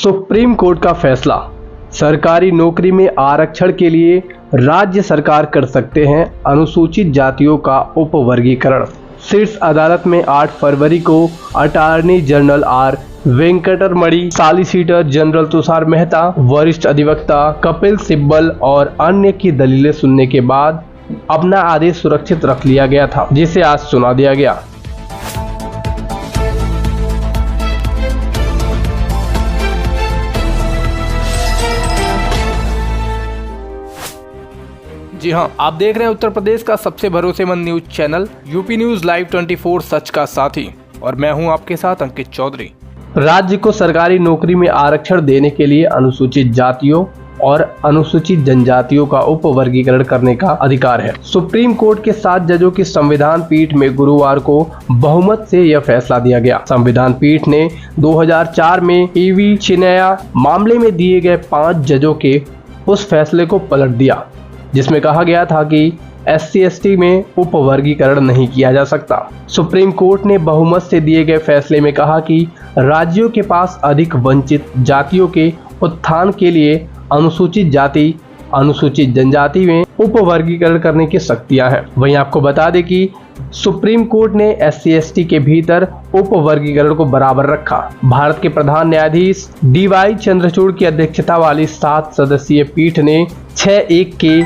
Supreme court का फैसला। सरकारी नौकरी में आरक्षण के लिए राज्य सरकार कर सकते हैं अनुसूचित जातियों का उपवर्गीकरण। शीर्ष अदालत में 8 फरवरी को attorney general R Venkataramani, solicitor general Tushar Mehta, वरिष्ठ अधिवक्ता कपिल सिब्बल और अन्य की दलीलें सुनने के बाद अपना आदेश सुरक्षित रख लिया गया था, जिसे आज सुना दिया गया। जी हाँ, आप देख रहे हैं उत्तर प्रदेश का सबसे भरोसेमंद news channel UP news live 24 सच का साथी, और मैं हूं आपके साथ अंकित चौधरी। राज्य को सरकारी नौकरी में आरक्षण देने के लिए अनुसूचित जातियों और अनुसूचित जनजातियों का उपवर्गीकरण करने का अधिकार है। सुप्रीम कोर्ट के 7 जजों की संविधान पीठ में गुरुवार को बहुमत से यह फैसला दिया गया। संविधान पीठ ने 2004 में ईवी चिनैया मामले में दिए गए 5 जजों के उस फैसले को पलट दिया जिसमें कहा गया था कि SC/ST में उपवर्गीकरण नहीं किया जा सकता। सुप्रीम कोर्ट ने बहुमत से दिए गए फैसले में कहा कि राज्यों के पास अधिक वंचित जातियों के उत्थान के लिए अनुसूचित जाति, अनुसूचित जनजाति में उपवर्गीकरण करने की शक्तियां हैं। वहीं आपको बता दें कि सुप्रीम कोर्ट ने SC/ST के भीतर उपवर्गीकरण को बराबर रखा। भारत के प्रधान न्यायाधीश DY चंद्रचूड़ की अध्यक्षता वाली 7 सदस्यीय पीठ ने 6-1 के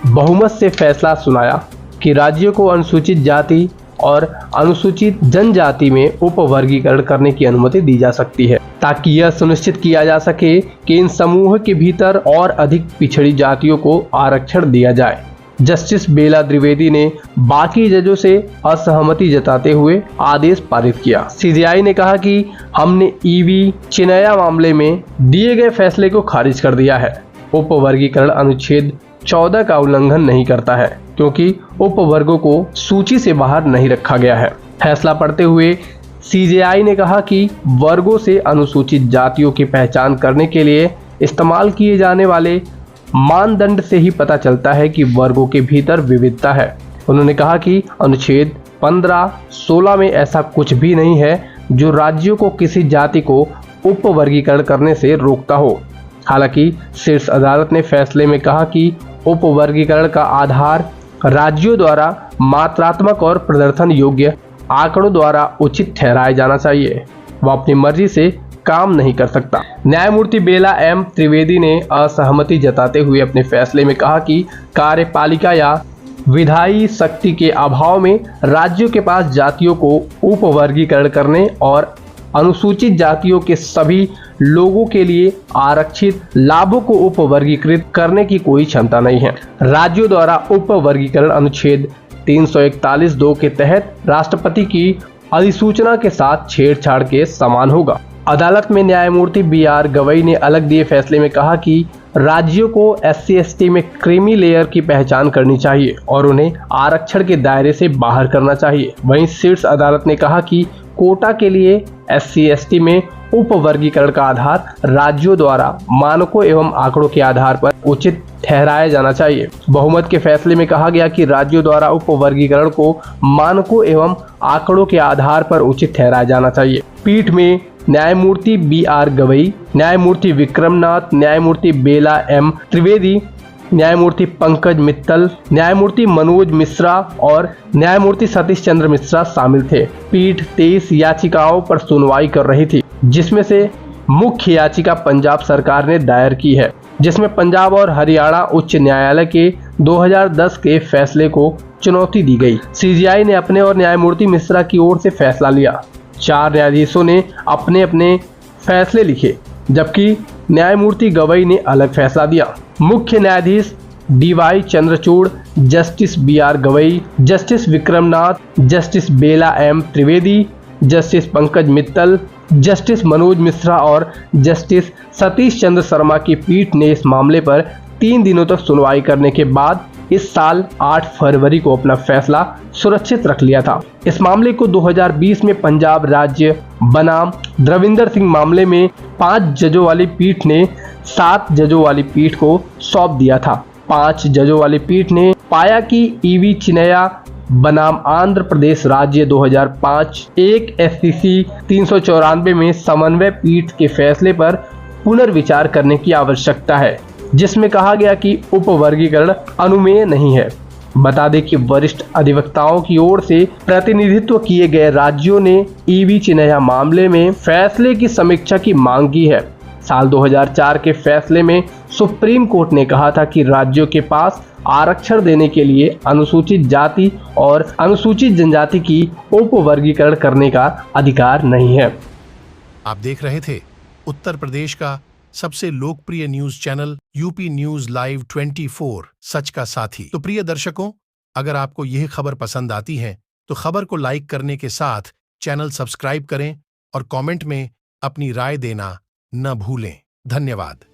बहुमत से फैसला सुनाया कि राज्यों को अनुसूचित जाति और अनुसूचित जनजाति में उपवर्गीकरण करने की अनुमति दी जा सकती है, ताकि यह सुनिश्चित किया जा सके कि इन समूह के भीतर और अधिक पिछड़ी जातियों को आरक्षण दिया जाए। जस्टिस बेला द्विवेदी ने बाकी जजों से असहमति जताते हुए आदेश पारित किया। CJI ने कहा कि हमने ईवी चिनैया मामले में दिए गए फैसले को खारिज कर दिया है। उपवर्गीकरण अनुच्छेद 14 का उल्लंघन नहीं करता है, क्योंकि उपवर्गों को सूची से बाहर नहीं रखा गया है। फैसला पढ़ते हुए CJI ने कहा कि वर्गों से अनुसूचित जातियों की पहचान करने के लिए इस्तेमाल किए जाने वाले मानदंड से ही पता चलता है कि वर्गों के भीतर विविधता है। उन्होंने कहा कि अनुच्छेद 15-16 में ऐसा कुछ भी नहीं है जो राज्यों को किसी जाति को उपवर्गीकरण करने से रोकता हो। हालांकि शीर्ष अदालत ने फैसले में कहा कि उपवर्गीकरण का आधार राज्यों द्वारा मात्रात्मक और प्रदर्शन योग्य आंकड़ों द्वारा उचित ठहराया जाना चाहिए। वह अपनी मर्जी से काम नहीं कर सकता। न्यायमूर्ति बेला M त्रिवेदी ने असहमति जताते हुए अपने फैसले में कहा कि कार्यपालिका या विधायी शक्ति के अभाव में राज्यों के पास जातियों को उपवर्गीकरण करने और अनुसूचित जातियों के सभी लोगों के लिए आरक्षित लाभों को उपवर्गीकृत करने की कोई क्षमता नहीं है। राज्यों द्वारा उपवर्गीकरण अनुच्छेद 341(2) के तहत राष्ट्रपति की अधिसूचना के साथ छेड़छाड़ के समान होगा। अदालत में न्यायमूर्ति BR गवई ने अलग दिए फैसले में कहा कि राज्यों को SC/ST में क्रीमी लेयर की पहचान करनी चाहिए और उन्हें आरक्षण के दायरे से बाहर करना चाहिए। वहीं शीर्ष अदालत ने कहा कि कोटा के लिए SC/ST में उपवर्गीकरण का आधार राज्यों द्वारा मानकों एवं आंकड़ों के आधार पर उचित ठहराया जाना चाहिए। बहुमत के फैसले में कहा गया कि राज्यों द्वारा उपवर्गीकरण को मानकों एवं आंकड़ों के आधार पर उचित ठहराया जाना चाहिए। पीठ में न्यायमूर्ति BR गवई, न्यायमूर्ति विक्रमनाथ, न्यायमूर्ति बेला M त्रिवेदी, न्यायमूर्ति पंकज मित्तल, न्यायमूर्ति मनोज मिश्रा और न्यायमूर्ति सतीश चंद्र मिश्रा शामिल थे। पीठ 23 याचिकाओं पर सुनवाई कर रही थी, जिसमें से मुख्य याचिका पंजाब सरकार ने दायर की है, जिसमें पंजाब और हरियाणा उच्च न्यायालय के 2010 के फैसले को चुनौती दी गई। CJI ने अपने और न्यायमूर्ति मिश्रा की ओर से फैसला लिया। 4 न्यायाधीशों ने अपने अपने फैसले लिखे, जबकि न्यायमूर्ति गवई ने अलग फैसला दिया। मुख्य न्यायाधीश DY Chandrachud, justice BR Gavai, justice Vikramnath, justice Bela M Trivedi, justice Pankaj Mittal, justice Manoj Mishra और जस्टिस सतीश चंद्र शर्मा की पीठ ने इस मामले पर 3 दिनों तक सुनवाई करने के बाद इस साल 8 फरवरी को अपना फैसला सुरक्षित रख लिया था। इस मामले को 2020 में पंजाब राज्य बनाम द्रविंदर सिंह मामले में 5 जजों वाली पीठ ने 7 जजों वाली पीठ को सौंप दिया था। 5 जजों वाली पीठ ने पाया कि ईवी चिनैया बनाम आंध्र प्रदेश राज्य 2005 एक SCC 394 में समन्वय पीठ के फैसले पर पुनर्विचार करने की आवश्यकता है, जिसमें कहा गया कि उपवर्गीकरण अनुमेय नहीं है। बता दें कि वरिष्ठ अधिवक्ताओं की ओर से प्रतिनिधित्व किए गए राज्यों ने ईवी चिन्हैया मामले में फैसले की समीक्षा की मांग की है। साल 2004 के फैसले में सुप्रीम कोर्ट ने कहा था कि राज्यों के पास आरक्षण देने के लिए अनुसूचित जाति और अनुसूचित जनजाति की उपवर्गीकरण करने का अधिकार नहीं है। आप देख रहे थे उत्तर प्रदेश का सबसे लोकप्रिय news channel UP news live 24 सच का साथी। तो प्रिय दर्शकों, अगर आपको यह खबर पसंद आती है तो खबर को लाइक करने के साथ चैनल सब्सक्राइब करें और कमेंट में अपनी राय देना न भूलें। धन्यवाद।